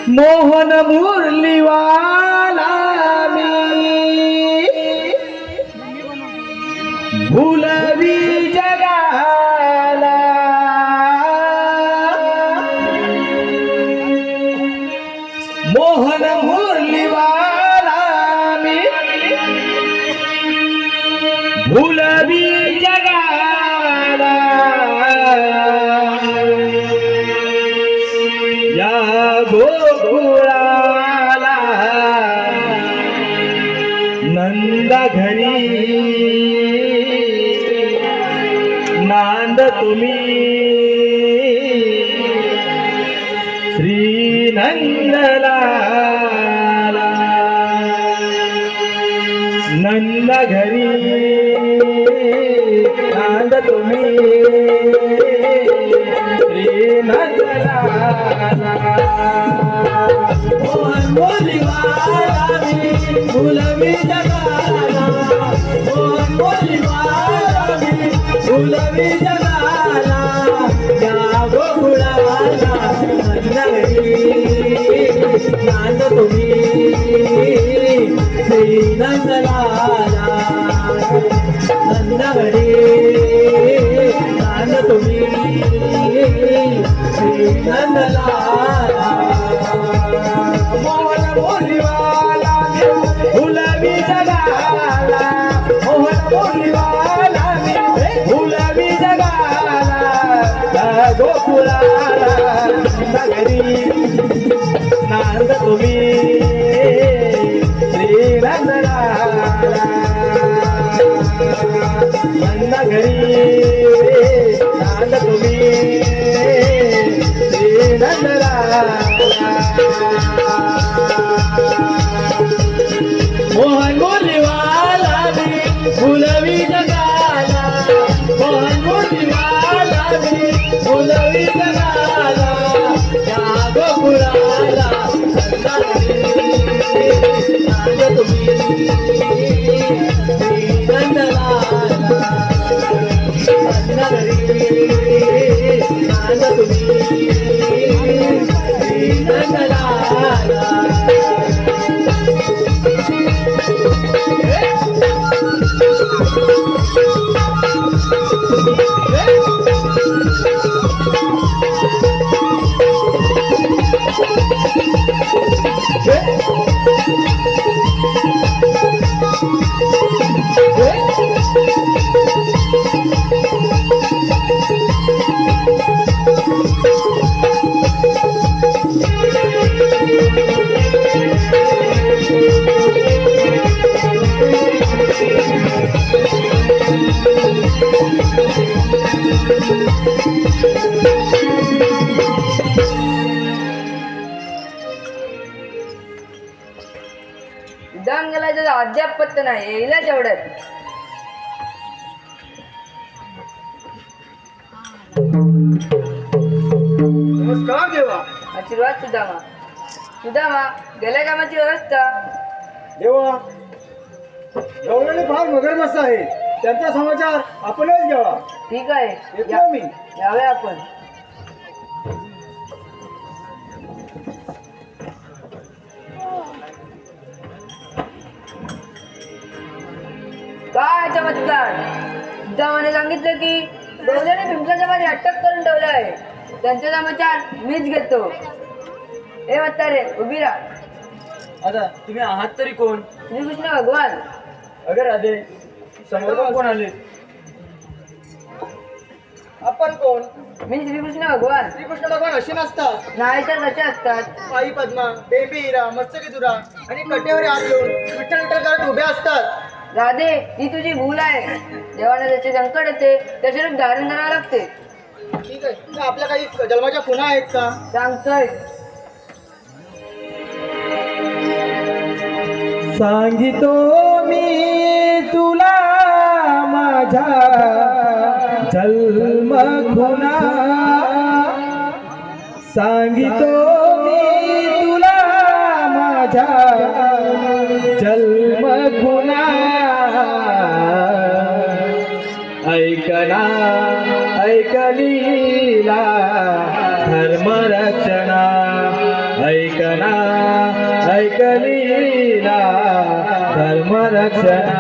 मोहन मुरलीवाला मी भुलवी जगाला मोहन मुरलीवाला मी भुलवी जगाला या गोकुळाला नंद घरी नांद तुम्ही श्री नंदलाला नंद घरी नांद तुम्ही श्री नंदलाला मोहन मुरलीवाला मी भुलवी जगाला मोहन मुरलीवाला मी भुलवी जगाला या गोकुळाला नंदघरी नांद तुम्ही श्री नंदलाला नंदघरी नांद तुम्ही श्री नंदलाला मोहन मुरलीवाला भुलवी जगाला मोहन मुरलीवाला भुलवी जगाला गोकुळाला नगरी नांद तुम्ही श्री नंदलाला नंदघरी नांद तुम्ही श्री नंदलाला मोहन मुरलीवाला मी भुलवी जगाला मोहन मुरलीवाला मी भुलवी जगाला या गोकुळाला नांद तुम्ही श्री नंदलाला नंदघरी नांद तुम्ही श्री नंदलाला दंगलाचं अद्याप पत्ता नाही येईल तेवढ्यात नमस्कार देवा आशीर्वाद सुदामा सुदामा गेल्या कामाची व्यवस्था देवा गवळणी फार मगरमच्छ आहे त्यांचा समाचार आपणच घ्यावा ठीक आहे येतो मी यावे आपण काय चमत्कार सुदामाने सांगितलं की डोल्याने भीमकाच्या मध्ये अटक करून ठेवलं आहे त्यांचा समाचार मीच घेतो ए म्हातारे उभी राहा आता तुम्ही आहात तरी कोण श्रीकृष्ण भगवान अगर राधे समोर कोण आले आपण कोण मी श्रीकृष्ण भगवान श्रीकृष्ण भगवान असे नसतात नाही तर कसे असतात आई पद्मा बेबी हिरा मस्तकी तुरा आणि कटेवर हात घेऊन विठ्ठल विठ्ठल करत उभे असतात राधे ही तुझी भूल आहे जेव्हा त्याचे संकट येते त्याचे रूप धारण करावे लागते ठीक आहे. तर आपल्या काही जन्माच्या खुणा आहेत का? सांगतोय. सांगितो मी तुला माझा जन्म खुना, सांगितो मी तुला माझा जन्म खुना. ऐकना ऐकलीला धर्मरक्षणा, ऐकना ऐकलीला धर्मरक्षणा.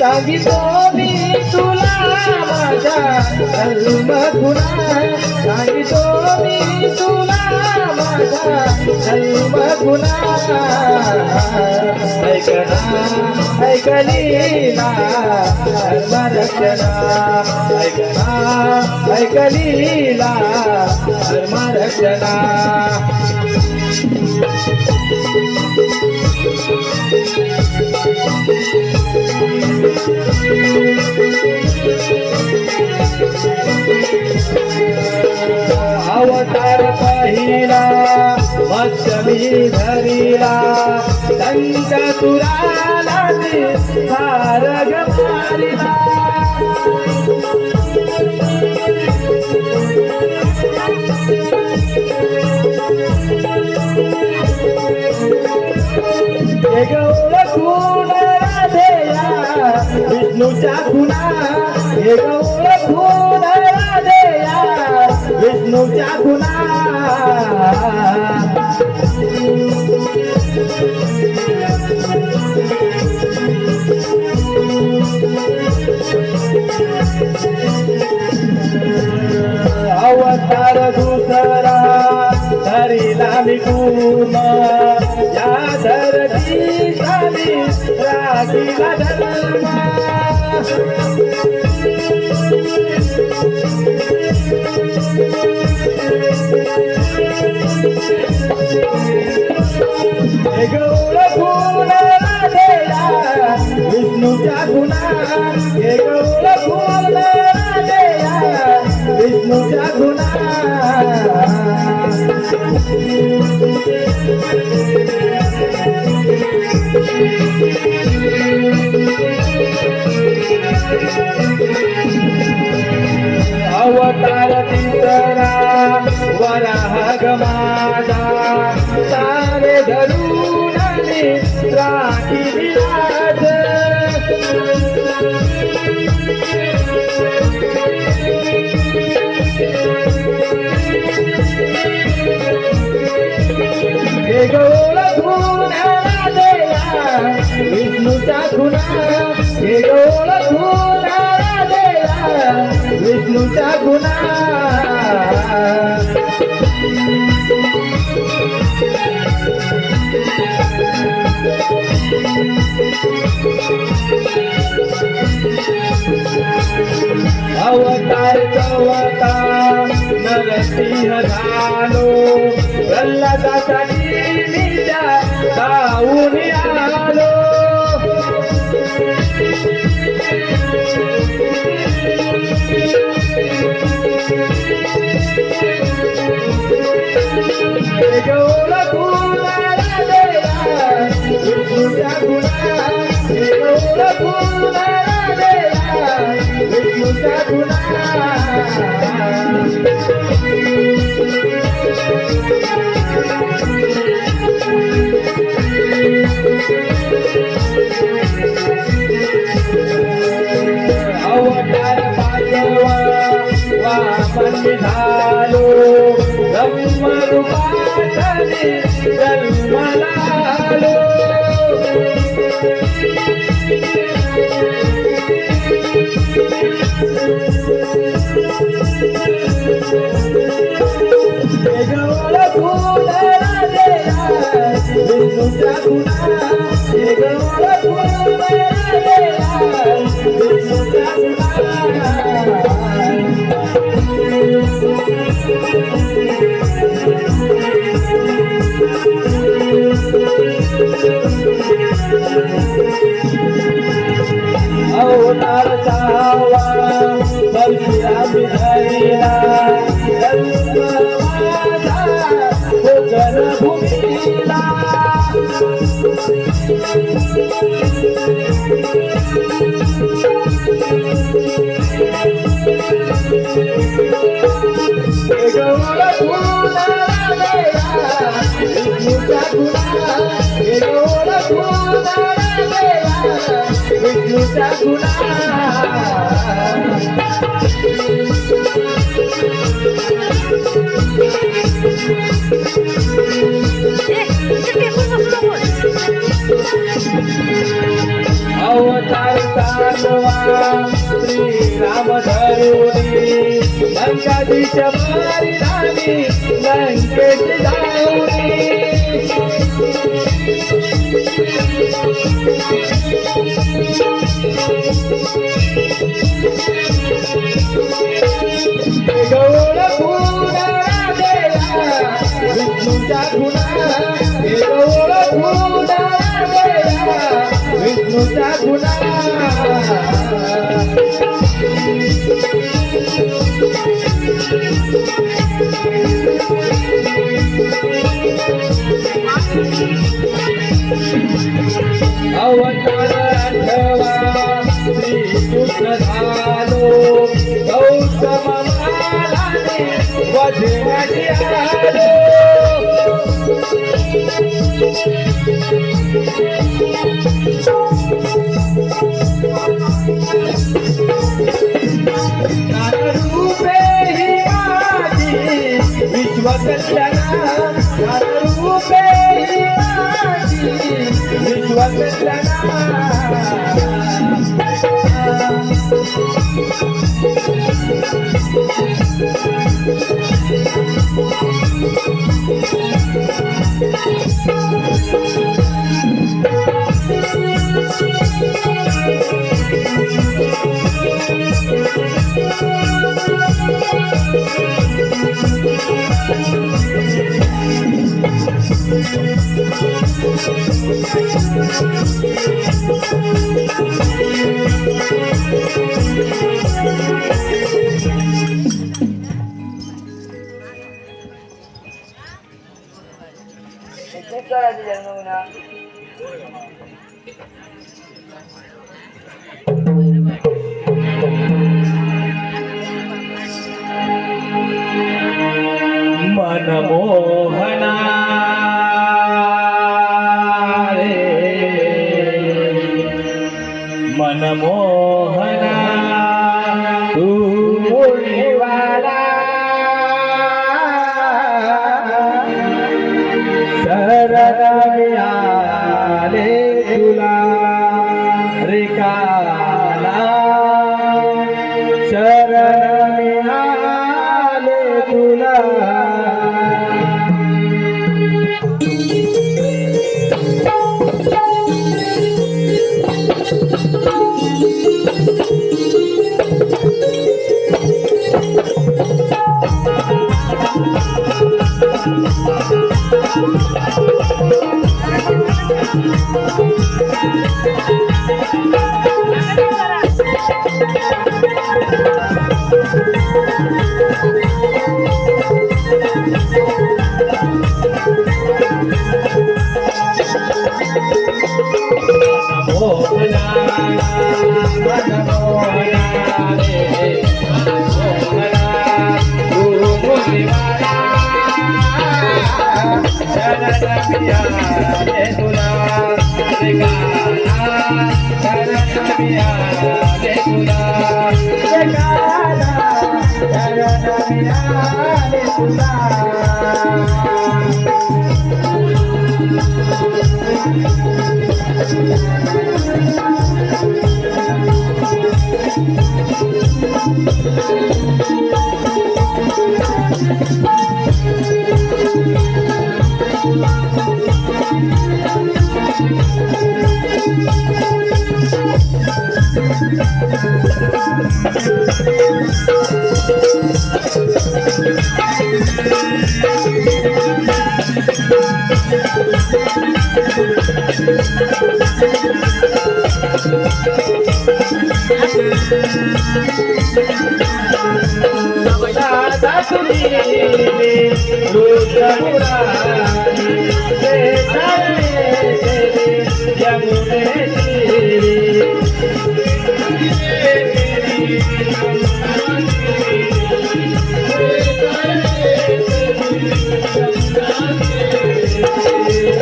सांगितो मी तुला माझा जन्म खुना, सांगितो मी तुला माझा जन्म खुना. ऐकना ऐकलीला धर्मरक्षणा, ऐकना ऐकलीला धर्मरक्षणा. अवतार पहिला मत्स्यमी धरिला, संकसुराला सारग मारिला. एक ओळखून राधेया विष्णूच्या खुना, एक ओळखून राधेया विष्णूच्या खुना. अवतार दुसरा धरिला निघून, या धरतीचा मी राखीला धर्म. एक ओळखून राधेया विष्णूच्या खुना, एक ओळखून राधेया विष्णूच्या खुना. अवतार तिसरा वराह गमादा, सारे धरून राखी विराज. एक ओळखून राधेया विष्णूच्या खुना, एक ओळखून राधेया विष्णूच्या खुना. अवतार चौथा नरसिंह झालो, प्रल्हादासाठी मी त्या धावून आलो. एक ओळखून राधेया विष्णूच्या खुना, एक ओळखून राधेया विष्णूच्या खुना. अवतार पाचवा वामन झालो, ब्रह्मरूपाने जन्माला आलो. एक ओळखून राधेया अवतार सावा परशुराम धरिला कोकण भूमीला विष्णूचा गुणा अवतार सातवा श्रीराम धरुणी लंकाधीश मारी राणी लंकेश जाऊनी गौर गुणा विष्णूचा गुणा गौर गुणा विष्णूचा गुणा अवतार आठवा श्रीकृष्ण झालो गौतम महाराणे वधण्याची आलो रूपे ही माझी विश्वकल्याणा रूपे ही माझी विश्वकल्याणा मनमोहना मनमोहना तू मुरलीवाला शरण मिळाले तुला रे काला शरण मिळाले तुला दादा तुझी रोज मुरारी भेटायला येते यमुने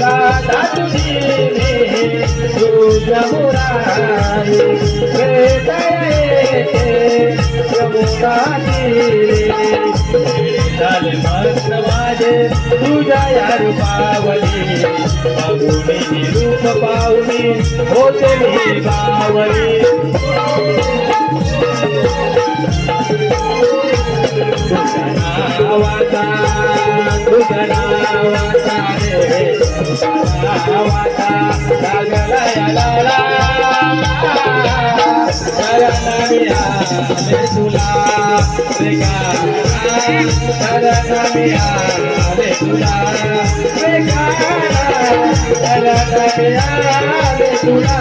राधा तुझी रोज मुरारी भेटायला येते यमुना झाले मस्त माझे तुझ्या या रूपावली बघून रूप पाहुणी होते मी बावली तुझ्या नावाचा रे नावाचा लागला याला शरणामी आले तुला रे गाणा शरणामी आले तुला रे गाणा शरणामी आले तुला